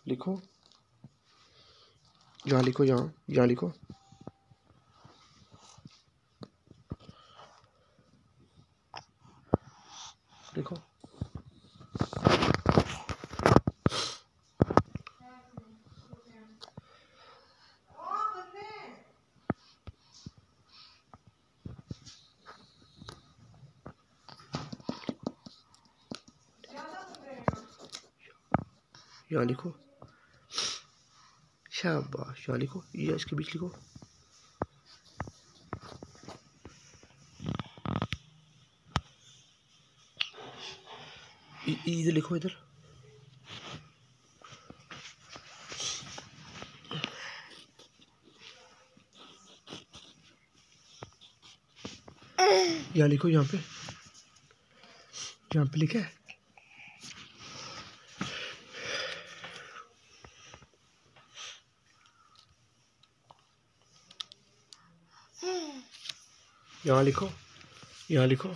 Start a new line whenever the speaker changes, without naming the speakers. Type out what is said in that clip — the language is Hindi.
लिखो, यहाँ लिखो, यहाँ लिखो। लिखो। यहाँ लिखो, शाबाश। यहाँ लिखो, ये इसके बीच लिखो। इधर लिखो, इधर। यहाँ लिखो, यहाँ पे लिखा है। यहाँ लिखो, यहाँ लिखो।